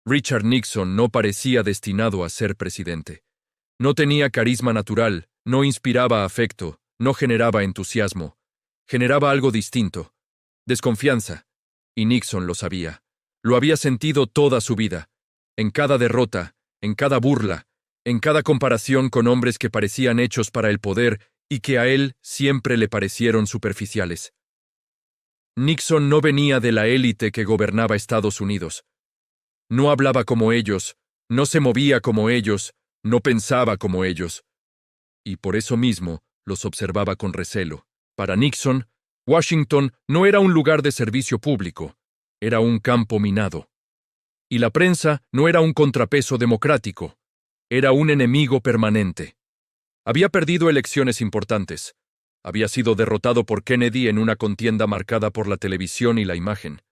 Richard Nixon no parecía destinado a ser presidente. No tenía carisma natural, no inspiraba afecto, no generaba entusiasmo. Generaba algo distinto, desconfianza. Y Nixon lo sabía. Lo había sentido toda su vida. En cada derrota, en cada burla, en cada comparación con hombres que parecían hechos para el poder y que a él siempre le parecieron superficiales. Nixon no venía de la élite que gobernaba Estados Unidos. No hablaba como ellos, no se movía como ellos, no pensaba como ellos. Y por eso mismo los observaba con recelo. Para Nixon, Washington no era un lugar de servicio público, era un campo minado. Y la prensa no era un contrapeso democrático, era un enemigo permanente. Había perdido elecciones importantes. Había sido derrotado por Kennedy en una contienda marcada por la televisión y la imagen.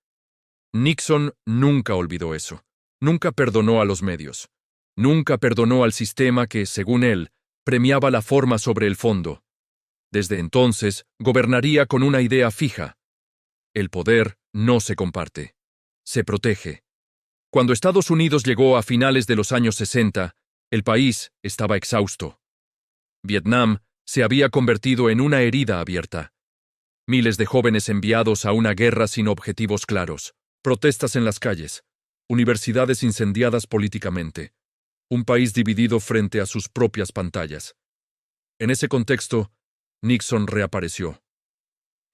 Nixon nunca olvidó eso. Nunca perdonó a los medios. Nunca perdonó al sistema que, según él, premiaba la forma sobre el fondo. Desde entonces, gobernaría con una idea fija. El poder no se comparte. Se protege. Cuando Estados Unidos llegó a finales de los años 60, el país estaba exhausto. Vietnam se había convertido en una herida abierta. Miles de jóvenes enviados a una guerra sin objetivos claros. Protestas en las calles. Universidades incendiadas políticamente. Un país dividido frente a sus propias pantallas. En ese contexto, Nixon reapareció.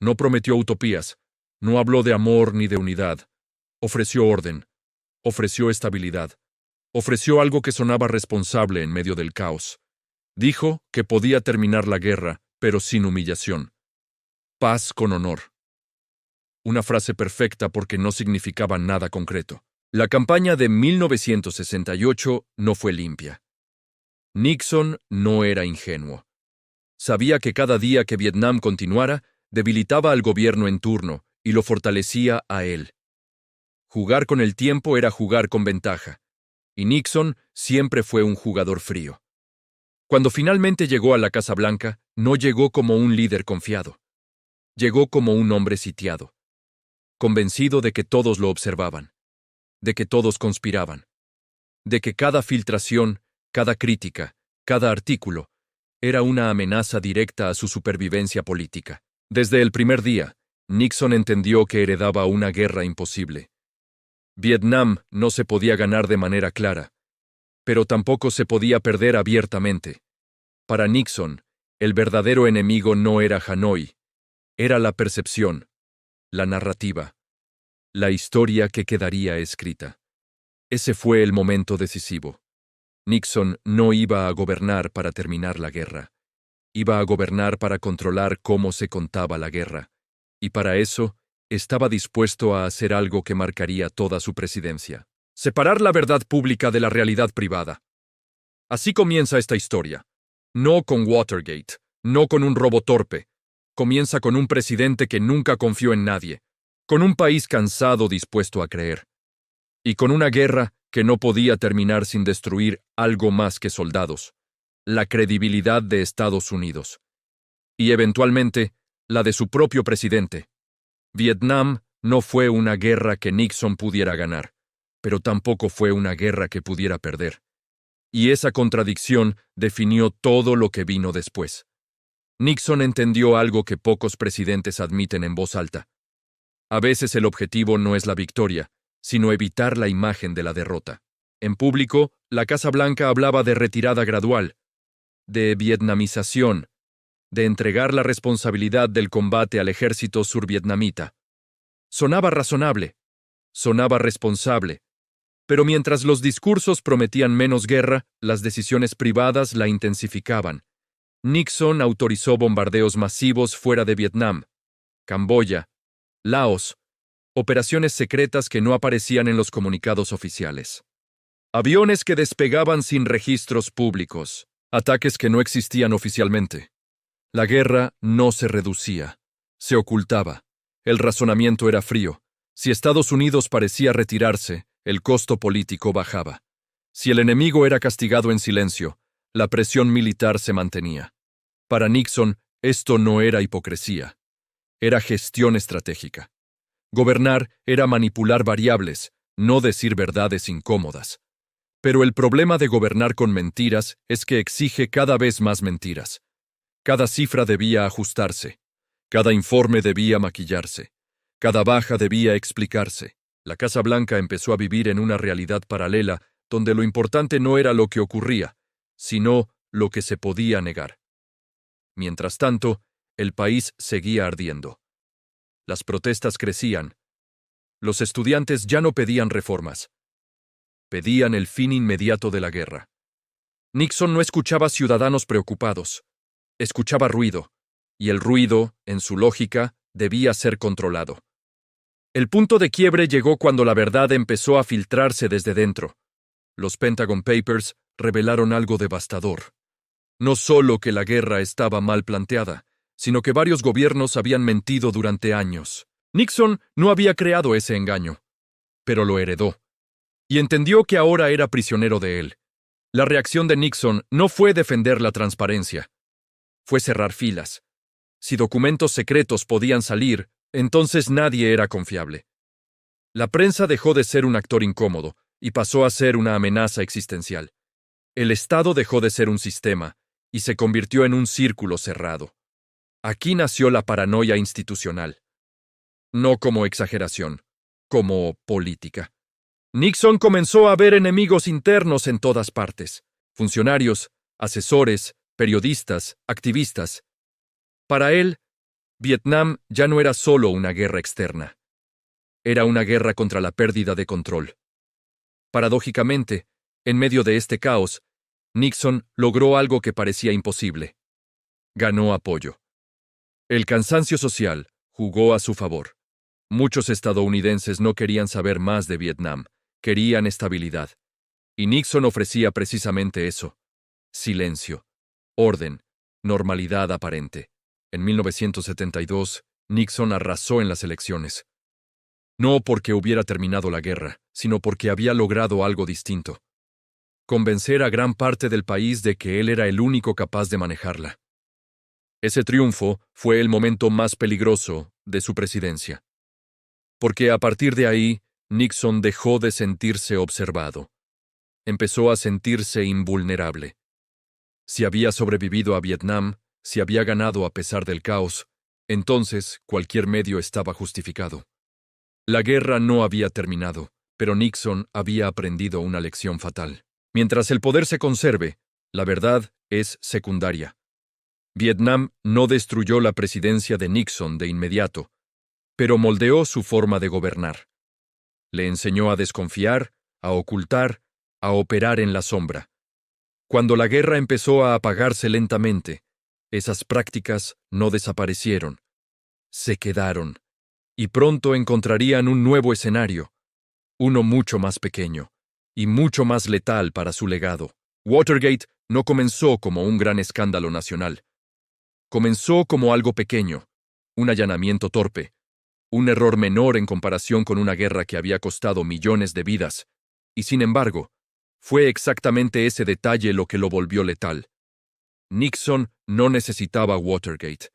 No prometió utopías, no habló de amor ni de unidad. Ofreció orden, ofreció estabilidad, ofreció algo que sonaba responsable en medio del caos. Dijo que podía terminar la guerra, pero sin humillación. Paz con honor. Una frase perfecta porque no significaba nada concreto. La campaña de 1968 no fue limpia. Nixon no era ingenuo. Sabía que cada día que Vietnam continuara, debilitaba al gobierno en turno y lo fortalecía a él. Jugar con el tiempo era jugar con ventaja, y Nixon siempre fue un jugador frío. Cuando finalmente llegó a la Casa Blanca, no llegó como un líder confiado. Llegó como un hombre sitiado, convencido de que todos lo observaban, de que todos conspiraban, de que cada filtración, cada crítica, cada artículo, era una amenaza directa a su supervivencia política. Desde el primer día, Nixon entendió que heredaba una guerra imposible. Vietnam no se podía ganar de manera clara, pero tampoco se podía perder abiertamente. Para Nixon, el verdadero enemigo no era Hanoi, era la percepción, la narrativa, la historia que quedaría escrita. Ese fue el momento decisivo. Nixon no iba a gobernar para terminar la guerra. Iba a gobernar para controlar cómo se contaba la guerra. Y para eso, estaba dispuesto a hacer algo que marcaría toda su presidencia. Separar la verdad pública de la realidad privada. Así comienza esta historia. No con Watergate, no con un robo torpe. Comienza con un presidente que nunca confió en nadie, con un país cansado dispuesto a creer, y con una guerra que no podía terminar sin destruir algo más que soldados, la credibilidad de Estados Unidos. Y eventualmente, la de su propio presidente. Vietnam no fue una guerra que Nixon pudiera ganar, pero tampoco fue una guerra que pudiera perder. Y esa contradicción definió todo lo que vino después. Nixon entendió algo que pocos presidentes admiten en voz alta. A veces el objetivo no es la victoria, sino evitar la imagen de la derrota. En público, la Casa Blanca hablaba de retirada gradual, de vietnamización, de entregar la responsabilidad del combate al ejército survietnamita. Sonaba razonable, sonaba responsable, pero mientras los discursos prometían menos guerra, las decisiones privadas la intensificaban. Nixon autorizó bombardeos masivos fuera de Vietnam, Camboya, Laos, operaciones secretas que no aparecían en los comunicados oficiales. Aviones que despegaban sin registros públicos, ataques que no existían oficialmente. La guerra no se reducía, se ocultaba. El razonamiento era frío. Si Estados Unidos parecía retirarse, el costo político bajaba. Si el enemigo era castigado en silencio, la presión militar se mantenía. Para Nixon, esto no era hipocresía. Era gestión estratégica. Gobernar era manipular variables, no decir verdades incómodas. Pero el problema de gobernar con mentiras es que exige cada vez más mentiras. Cada cifra debía ajustarse. Cada informe debía maquillarse. Cada baja debía explicarse. La Casa Blanca empezó a vivir en una realidad paralela donde lo importante no era lo que ocurría, sino lo que se podía negar. Mientras tanto, el país seguía ardiendo. Las protestas crecían. Los estudiantes ya no pedían reformas. Pedían el fin inmediato de la guerra. Nixon no escuchaba ciudadanos preocupados. Escuchaba ruido, y el ruido, en su lógica, debía ser controlado. El punto de quiebre llegó cuando la verdad empezó a filtrarse desde dentro. Los Pentagon Papers revelaron algo devastador. No solo que la guerra estaba mal planteada, sino que varios gobiernos habían mentido durante años. Nixon no había creado ese engaño, pero lo heredó. Y entendió que ahora era prisionero de él. La reacción de Nixon no fue defender la transparencia. Fue cerrar filas. Si documentos secretos podían salir, entonces nadie era confiable. La prensa dejó de ser un actor incómodo y pasó a ser una amenaza existencial. El Estado dejó de ser un sistema y se convirtió en un círculo cerrado. Aquí nació la paranoia institucional. No como exageración, como política. Nixon comenzó a ver enemigos internos en todas partes. Funcionarios, asesores, periodistas, activistas. Para él, Vietnam ya no era solo una guerra externa. Era una guerra contra la pérdida de control. Paradójicamente, en medio de este caos, Nixon logró algo que parecía imposible. Ganó apoyo. El cansancio social jugó a su favor. Muchos estadounidenses no querían saber más de Vietnam, querían estabilidad. Y Nixon ofrecía precisamente eso: silencio, orden, normalidad aparente. En 1972, Nixon arrasó en las elecciones. No porque hubiera terminado la guerra, sino porque había logrado algo distinto: convencer a gran parte del país de que él era el único capaz de manejarla. Ese triunfo fue el momento más peligroso de su presidencia. Porque a partir de ahí, Nixon dejó de sentirse observado. Empezó a sentirse invulnerable. Si había sobrevivido a Vietnam, si había ganado a pesar del caos, entonces cualquier medio estaba justificado. La guerra no había terminado, pero Nixon había aprendido una lección fatal. Mientras el poder se conserve, la verdad es secundaria. Vietnam no destruyó la presidencia de Nixon de inmediato, pero moldeó su forma de gobernar. Le enseñó a desconfiar, a ocultar, a operar en la sombra. Cuando la guerra empezó a apagarse lentamente, esas prácticas no desaparecieron, se quedaron, y pronto encontrarían un nuevo escenario, uno mucho más pequeño y mucho más letal para su legado. Watergate no comenzó como un gran escándalo nacional. Comenzó como algo pequeño, un allanamiento torpe, un error menor en comparación con una guerra que había costado millones de vidas, y sin embargo, fue exactamente ese detalle lo que lo volvió letal. Nixon no necesitaba Watergate.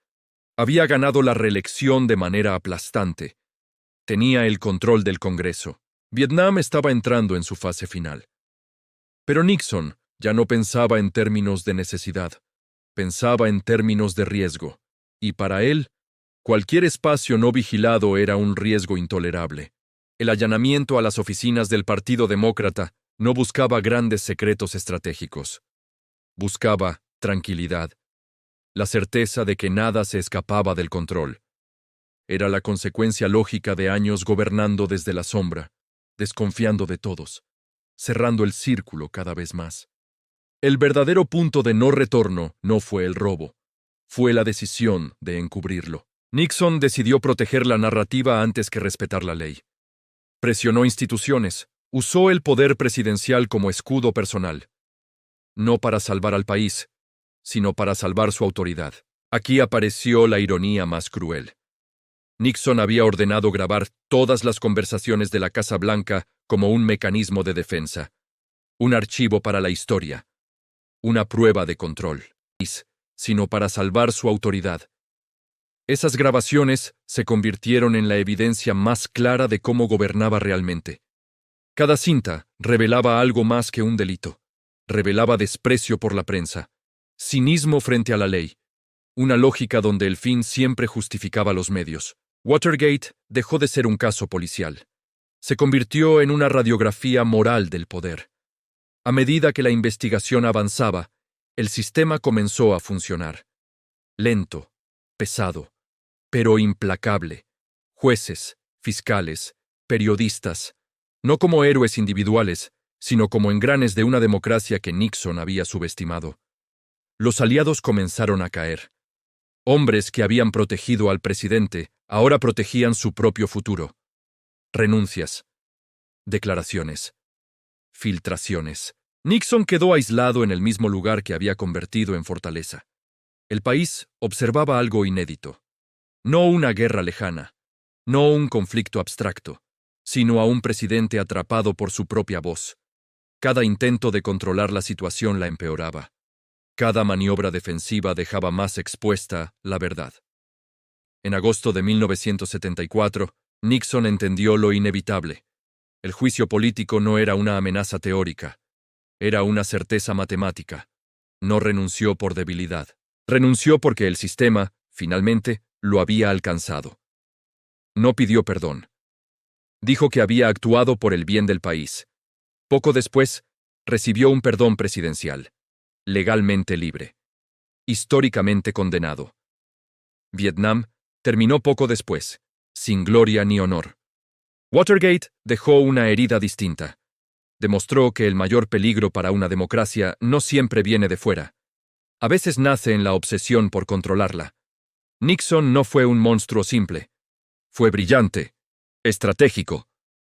Había ganado la reelección de manera aplastante. Tenía el control del Congreso. Vietnam estaba entrando en su fase final. Pero Nixon ya no pensaba en términos de necesidad. Pensaba en términos de riesgo. Y para él, cualquier espacio no vigilado era un riesgo intolerable. El allanamiento a las oficinas del Partido Demócrata no buscaba grandes secretos estratégicos. Buscaba tranquilidad, la certeza de que nada se escapaba del control. Era la consecuencia lógica de años gobernando desde la sombra, desconfiando de todos, cerrando el círculo cada vez más. El verdadero punto de no retorno no fue el robo, fue la decisión de encubrirlo. Nixon decidió proteger la narrativa antes que respetar la ley. Presionó instituciones, usó el poder presidencial como escudo personal. No para salvar al país, sino para salvar su autoridad. Aquí apareció la ironía más cruel. Nixon había ordenado grabar todas las conversaciones de la Casa Blanca como un mecanismo de defensa, un archivo para la historia, una prueba de control, sino para salvar su autoridad. Esas grabaciones se convirtieron en la evidencia más clara de cómo gobernaba realmente. Cada cinta revelaba algo más que un delito. Revelaba desprecio por la prensa, cinismo frente a la ley, una lógica donde el fin siempre justificaba los medios. Watergate dejó de ser un caso policial. Se convirtió en una radiografía moral del poder. A medida que la investigación avanzaba, el sistema comenzó a funcionar. Lento, pesado, pero implacable. Jueces, fiscales, periodistas, no como héroes individuales, sino como engranes de una democracia que Nixon había subestimado. Los aliados comenzaron a caer. Hombres que habían protegido al presidente ahora protegían su propio futuro. Renuncias, declaraciones, filtraciones. Nixon quedó aislado en el mismo lugar que había convertido en fortaleza. El país observaba algo inédito. No una guerra lejana, no un conflicto abstracto, sino a un presidente atrapado por su propia voz. Cada intento de controlar la situación la empeoraba. Cada maniobra defensiva dejaba más expuesta la verdad. En agosto de 1974, Nixon entendió lo inevitable. El juicio político no era una amenaza teórica, era una certeza matemática. No renunció por debilidad. Renunció porque el sistema, finalmente, lo había alcanzado. No pidió perdón. Dijo que había actuado por el bien del país. Poco después, recibió un perdón presidencial. Legalmente libre. Históricamente condenado. Vietnam terminó poco después, sin gloria ni honor. Watergate dejó una herida distinta. Demostró que el mayor peligro para una democracia no siempre viene de fuera. A veces nace en la obsesión por controlarla. Nixon no fue un monstruo simple. Fue brillante, estratégico,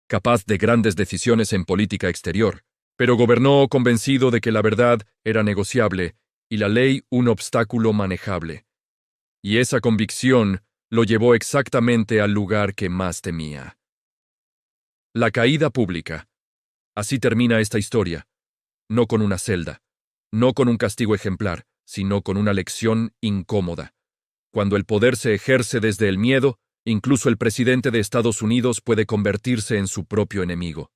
capaz de grandes decisiones en política exterior, pero gobernó convencido de que la verdad era negociable y la ley un obstáculo manejable. Y esa convicción lo llevó exactamente al lugar que más temía. La caída pública. Así termina esta historia, no con una celda, no con un castigo ejemplar, sino con una lección incómoda. Cuando el poder se ejerce desde el miedo, incluso el presidente de Estados Unidos puede convertirse en su propio enemigo.